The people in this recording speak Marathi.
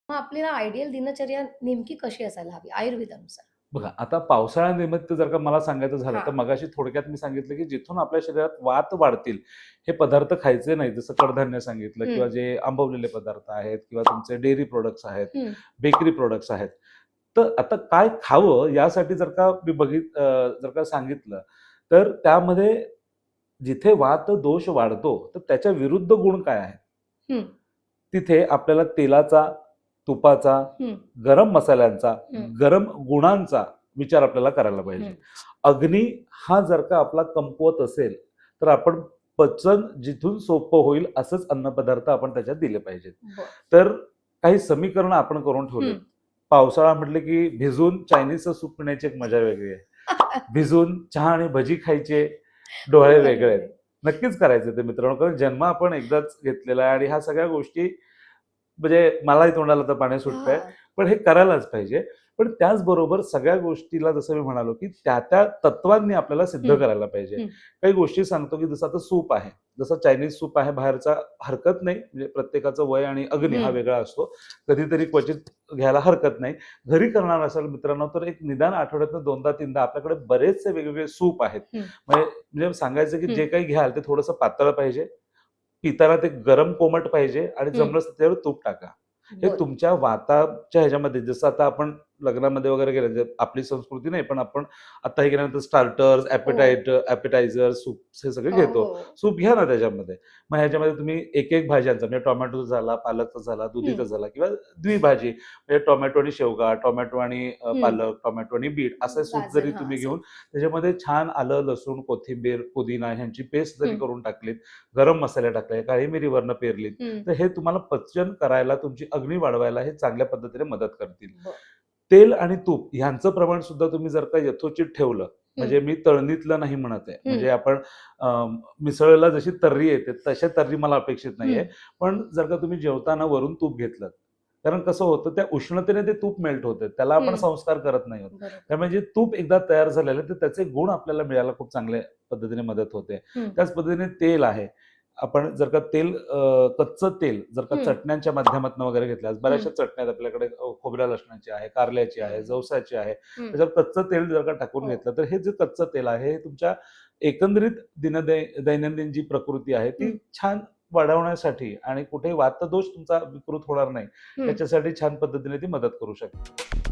मग आपल्याला आयडियल दिनचर्या नेमकी कशी असायला हवी आयुर्वेदानुसार? बघा, आता पावसाळ्यानिमित्त जर का मला सांगायचं झालं, तर हां. मगाशी थोडक्यात मी सांगितलं, की जिथून आपल्या शरीरात वात वाढतील, हे पदार्थ खायचे नाही. जसं कडधान्य सांगितलं हं, किंवा जे आंबवलेले पदार्थ आहेत किंवा तुमचे डेअरी प्रॉडक्ट्स आहेत, हं, बेकरी प्रॉडक्ट्स आहेत. तर आता काय खावं यासाठी जर का मी जर का सांगितलं, तर त्यामध्ये जिथे वात दोष वाढतो, तर त्याच्या विरुद्ध गुण काय आहेत? हं, तिथे आपल्याला तेलाचा, तुपाचा, हं, गरम मसाल्यांचा, हं, गरम गुणांचा विचार आपल्याला करायला पाहिजे. हं. अग्नी हा जर का आपला कमकुवत असेल, तर आपण पचन जिथून सोपं होईल असंच अन्नपदार्थ आपण त्याच्यात दिले पाहिजेत. बरं. तर काही समीकरणं आपण करून ठेवलेत. हं. पावसाळा म्हटलं की भिजून चायनीजचं सूप पिण्याची एक मजा वेगळी आहे. भिजून चहा आणि भजी खायचे डोळे वेगळे बरोबर आहेत. आहे. नक्कीच करायचं ते मित्रांनो, कारण जन्म आपण एकदाच घेतलेला आहे आणि ह्या सगळ्या गोष्टी म्हणजे मलाही तोंडाला आता पाणी सुटतंय. हां. पण हे करायलाच पाहिजे. पण त्याचबरोबर सगळ्या गोष्टीला जसं मी म्हणालो, की त्या तत्त्वांनी आपल्याला सिद्ध हं, करायला पाहिजे. हं, काही गोष्टी सांगतो, की जसं आता सूप आहे. जसं चायनीज सूप आहे बाहेरचा हरकत नाही. म्हणजे प्रत्येकाचं वय आणि अग्नी हा हं. वेगळा असतो. कधीतरी क्वचित घ्यायला हरकत नाही. घरी करणार असाल मित्रांनो, तर एक निदान आठवड्यातनं 2दा-3दा आपल्याकडे बरेचसे वेगवेगळे सूप आहेत. हं, म्हणजे सांगायचं, की हं. जे काही घ्याल ते थोडंसं पातळ पाहिजे. पिताना ते गरम कोमट पाहिजे आणि हं. जमलंच तर त्याच्यावर तूप टाका. हे बरं. तुमच्या वाताच्या ह्याच्यामध्ये जसं आता आपण लग्नामध्ये वगैरे गेलं, म्हणजे आपली संस्कृती नाही, पण आपण आता हे गेल्यानंतर स्टार्टर्स, हो. ॲपेटायझर, सूप्स हे सगळे हो, घेतो. हो. सूप घ्या ना त्याच्यामध्ये. मग ह्याच्यामध्ये तुम्ही एक-एक भाज्यांचा म्हणजे टोमॅटोचा झाला, पालकचा झाला, दुधीचा हं. झाला किंवा द्विभाजी म्हणजे टोमॅटो आणि शेवगा, टोमॅटो आणि हं. पालक, टोमॅटो आणि बीट असा सूप गाजर जरी हां, तुम्ही असं. घेऊन त्याच्यामध्ये छान आलं, लसूण, कोथिंबीर, पुदिना ह्यांची पेस्ट जरी हं, करून टाकलीत, गरम मसाले टाकले, काळी मिरी वरनं पेरलीत, हं. तर हे तुम्हाला पचन करायला, तुमची अग्नी वाढवायला हे चांगल्या पद्धतीने मदत करतील. बरं. तेल आणि तूप ह्यांचं प्रमाण सुद्धा तुम्ही जर का यथोचित ठेवलं, हं, म्हणजे मी तळणीतलं नाही म्हणत आहे. हं, म्हणजे आपण अ, मिसळला जशी तर्री येते, तशा तर्री मला अपेक्षित नाहीये. हं. पण जर का तुम्ही जेवताना वरून तूप घेतलंत, कारण कसं होतं त्या उष्णतेने ते तूप मेल्ट होतं. त्याला आपण हं. संस्कार करत नाही आहोत. बरोबर. त्यामुळे जे तूप एकदा तयार झालेलं आहे, तर त्याचे गुण आपल्याला मिळायला खूप चांगल्या पद्धतीने मदत होते. हं, त्याच पद्धतीने तेल आहे. आपण जर का कच्चं तेल जर का हं, चटण्यांच्या माध्यमातून वगैरे घेतल्यास हं. बऱ्याचशा चटण्या आहेत आपल्याकडे खोबऱ्या लसणाची आहे, कारल्याची आहे, हं, जवसाची आहे. हं. त्याच्यावर कच्चं तेल जर का टाकून हो. घेतलं, तर हे जे कच्चं तेल आहे, हे तुमच्या एकंदरीत दैनंदिन जी प्रकृती आहे, ती हं, छान वाढवण्यासाठी आणि कुठेही वातदोष तुमचा विकृत होणार नाही, हं. याच्यासाठी छान पद्धतीने ती मदत करू शकते.